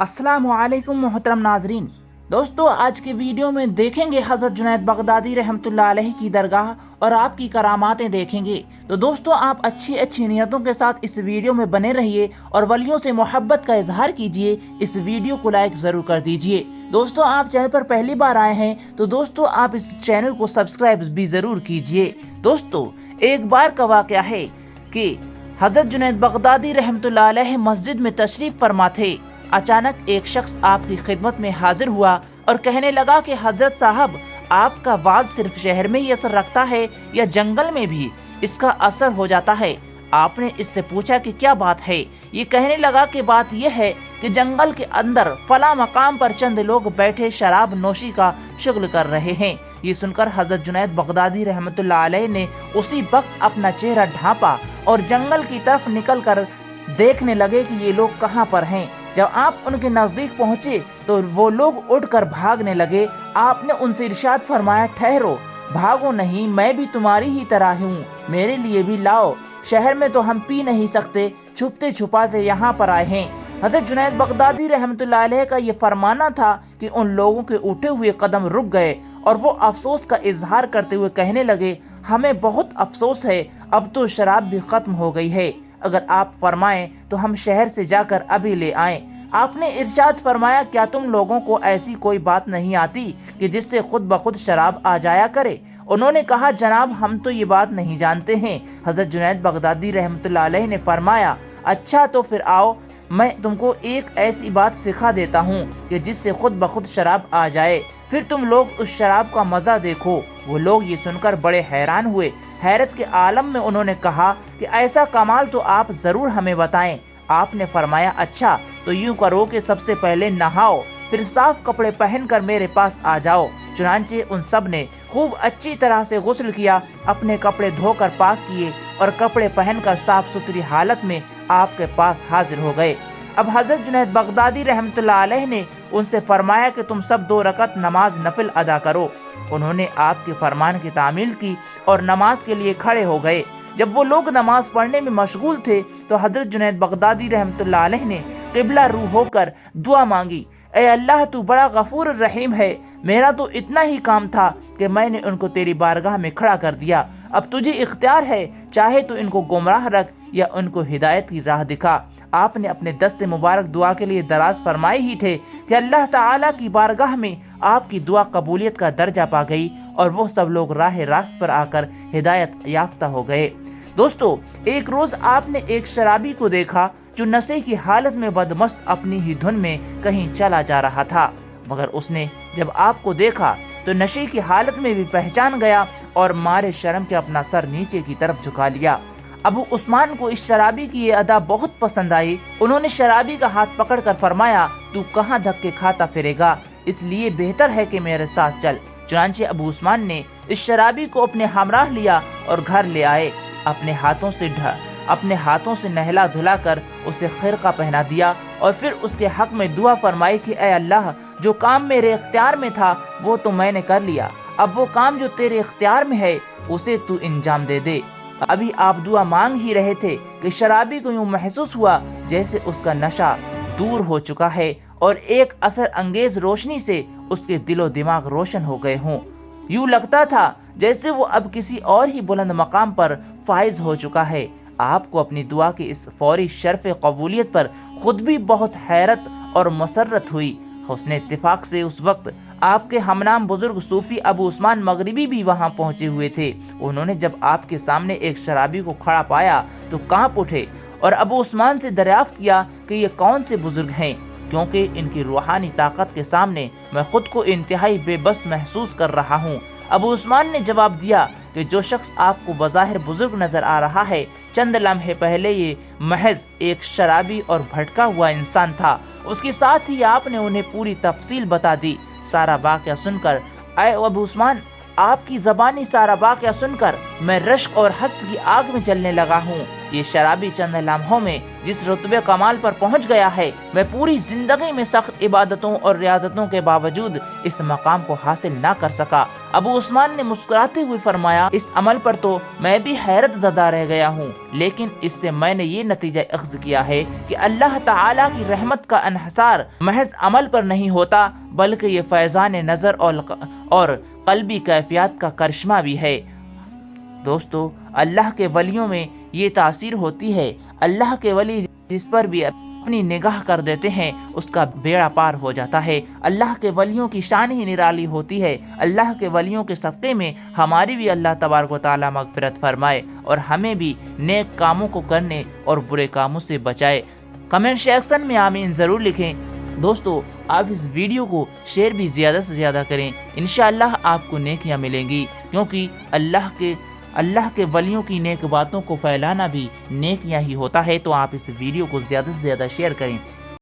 अस्सलामु अलैकुम मोहतरम नाजरीन। दोस्तों, आज के वीडियो में देखेंगे हज़रत जुनैद बगदादी रहमतुल्लाह अलैहि की दरगाह और आपकी करामातें देखेंगे। तो दोस्तों, आप अच्छी अच्छी नियतों के साथ इस वीडियो में बने रहिए और वलियों से मोहब्बत का इजहार कीजिए। इस वीडियो को लाइक ज़रूर कर दीजिए। दोस्तों, आप चैनल पर पहली बार आए हैं तो दोस्तों आप इस चैनल को सब्सक्राइब भी ज़रूर कीजिए। दोस्तों, एक बार का वाक़या है कि हज़रत जुनैद बगदादी रहमतुल्लाह अलैहि मस्जिद में तशरीफ़ फरमा थे। अचानक एक शख्स आपकी खिदमत में हाजिर हुआ और कहने लगा कि हजरत साहब, आपका वाज सिर्फ शहर में ही असर रखता है या जंगल में भी इसका असर हो जाता है? आपने इससे पूछा कि क्या बात है। ये कहने लगा कि बात यह है कि जंगल के अंदर फला मकाम पर चंद लोग बैठे शराब नोशी का शुगल कर रहे हैं। ये सुनकर हजरत जुनैद बगदादी रहमतुल्लाह अलैहि ने उसी वक्त अपना चेहरा ढांपा और जंगल की तरफ निकल कर देखने लगे कि ये लोग कहाँ पर हैं। जब आप उनके नज़दीक पहुँचे तो वो लोग उठकर भागने लगे। आपने उनसे इरशाद फरमाया, ठहरो, भागो नहीं, मैं भी तुम्हारी ही तरह हूँ, मेरे लिए भी लाओ। शहर में तो हम पी नहीं सकते, छुपते छुपाते यहाँ पर आए हैं। हज़रत जुनैद बगदादी रहमतुल्लाह अलैहि का ये फरमाना था कि उन लोगों के उठे हुए कदम रुक गए और वो अफसोस का इजहार करते हुए कहने लगे, हमें बहुत अफसोस है, अब तो शराब भी ख़त्म हो गई है। अगर आप फरमाएं तो हम शहर से जाकर अभी ले आएं। आपने इरशाद फरमाया, क्या तुम लोगों को ऐसी कोई बात नहीं आती कि जिससे खुद ब खुद शराब आ जाया करे? उन्होंने कहा, जनाब, हम तो ये बात नहीं जानते हैं। हज़रत जुनैद बगदादी रहमतुल्लाह अलैहि ने फरमाया, अच्छा तो फिर आओ, मैं तुमको एक ऐसी बात सिखा देता हूँ कि जिससे खुद ब खुद शराब आ जाए, फिर तुम लोग उस शराब का मज़ा देखो। वो लोग ये सुनकर बड़े हैरान हुए। हैरत के आलम में उन्होंने कहा कि ऐसा कमाल तो आप ज़रूर हमें बताएं। आपने फरमाया, अच्छा तो यूं करो कि सबसे पहले नहाओ, फिर साफ कपड़े पहनकर मेरे पास आ जाओ। चुनांचे उन सब ने खूब अच्छी तरह से गुस्ल किया, अपने कपड़े धोकर पाक किए और कपड़े पहनकर साफ सुथरी हालत में आपके पास हाजिर हो गए। अब हज़रत जुनैद बगदादी रहमतुल्लाह अलैहि ने उनसे फरमाया कि तुम सब 2 रकत नमाज नफिल अदा करो। उन्होंने आपके फरमान की तामील की और नमाज के लिए खड़े हो गए। जब वो लोग नमाज पढ़ने में मशगूल थे तो हज़रत जुनैद बगदादी रहमतुल्लाह अलैहि ने क़िबला रू होकर दुआ मांगी, ए अल्लाह, तू बड़ा गफूर रहीम है, मेरा तो इतना ही काम था कि मैंने उनको तेरी बारगाह में खड़ा कर दिया। अब तुझे इख्तियार है, चाहे तो इनको गुमराह रख या उनको हिदायत की राह दिखा। आपने अपने दस्ते मुबारक दुआ के लिए दराज फरमाए ही थे कि अल्लाह ताला की बारगाह में आपकी दुआ कबूलियत का दर्जा पा गई और वो सब लोग राह रास्त पर आकर हिदायत याफ्ता हो गए। दोस्तों, एक रोज़ आपने एक शराबी को देखा जो नशे की हालत में बदमस्त अपनी ही धुन में कहीं चला जा रहा था, मगर उसने जब आपको देखा तो नशे की हालत में भी पहचान गया और मारे शर्म के अपना सर नीचे की तरफ झुका लिया। अबू उस्मान को इस शराबी की ये अदा बहुत पसंद आई। उन्होंने शराबी का हाथ पकड़कर फरमाया, तू कहाँ धक्के खाता फिरेगा, इसलिए बेहतर है कि मेरे साथ चल। चुनांचे अबू उस्मान ने इस शराबी को अपने हमराह लिया और घर ले आए। अपने हाथों से नहला धुला कर उसे खिरका पहना दिया और फिर उसके हक में दुआ फरमाई कि ए अल्लाह, जो काम मेरे इख्तियार में था वो तो मैंने कर लिया, अब वो काम जो तेरे इख्तियार में है उसे तू इंजाम दे दे। अभी आप दुआ मांग ही रहे थे कि शराबी को यूं महसूस हुआ जैसे उसका नशा दूर हो चुका है और एक असर अंगेज रोशनी से उसके दिलो दिमाग रोशन हो गए हों। यूं लगता था जैसे वो अब किसी और ही बुलंद मकाम पर फाइज हो चुका है। आपको अपनी दुआ की इस फौरी शर्फ कबूलियत पर खुद भी बहुत हैरत और मसरत हुई। हुस्न इत्तिफाक से उस वक्त आपके हमनाम बुजुर्ग सूफी अबू उस्मान मगरिबी भी वहां पहुंचे हुए थे। उन्होंने जब आपके सामने एक शराबी को खड़ा पाया तो कांप उठे और अबू उस्मान से दरियाफ्त किया कि ये कौन से बुजुर्ग हैं, क्योंकि इनकी रूहानी ताकत के सामने मैं खुद को इंतहाई बेबस महसूस कर रहा हूँ। अबू उस्मान ने जवाब दिया कि जो शख्स आपको बज़ाहिर बुजुर्ग नजर आ रहा है, चंद लम्हे पहले ये महज एक शराबी और भटका हुआ इंसान था। उसके साथ ही आपने उन्हें पूरी तफसील बता दी। सारा वाक़या सुनकर, आए अबू उस्मान, आपकी ज़बानी सारा वाक़या सुनकर मैं रश्क और हस्द की आग में जलने लगा हूँ। یہ شرابی چند لمحوں میں جس رتبے کمال پر پہنچ گیا ہے وہ پوری زندگی میں سخت عبادتوں اور ریاضتوں کے باوجود اس مقام کو حاصل نہ کر سکا۔ ابو عثمان نے مسکراتے ہوئے فرمایا، اس عمل پر تو میں بھی حیرت زدہ رہ گیا ہوں، لیکن اس سے میں نے یہ نتیجہ اخذ کیا ہے کہ اللہ تعالیٰ کی رحمت کا انحصار محض عمل پر نہیں ہوتا، بلکہ یہ فیضان نظر اور قلبی کیفیات کا کرشمہ بھی ہے۔ دوستو، اللہ کے ولیوں میں یہ تاثیر ہوتی ہے۔ اللہ کے ولی جس پر بھی اپنی نگاہ کر دیتے ہیں اس کا بیڑا پار ہو جاتا ہے۔ اللہ کے ولیوں کی شان ہی نرالی ہوتی ہے۔ اللہ کے ولیوں کے صدقے میں ہماری بھی اللہ تبارک و تعالیٰ مغفرت فرمائے اور ہمیں بھی نیک کاموں کو کرنے اور برے کاموں سے بچائے۔ کمنٹ سیکشن میں آمین ضرور لکھیں۔ دوستو، آپ اس ویڈیو کو شیئر بھی زیادہ سے زیادہ کریں، انشاءاللہ آپ کو نیکیاں ملیں گی، کیونکہ اللہ کے ولیوں کی نیک باتوں کو پھیلانا بھی نیکیاں ہی ہوتا ہے۔ تو آپ اس ویڈیو کو زیادہ سے زیادہ شیئر کریں۔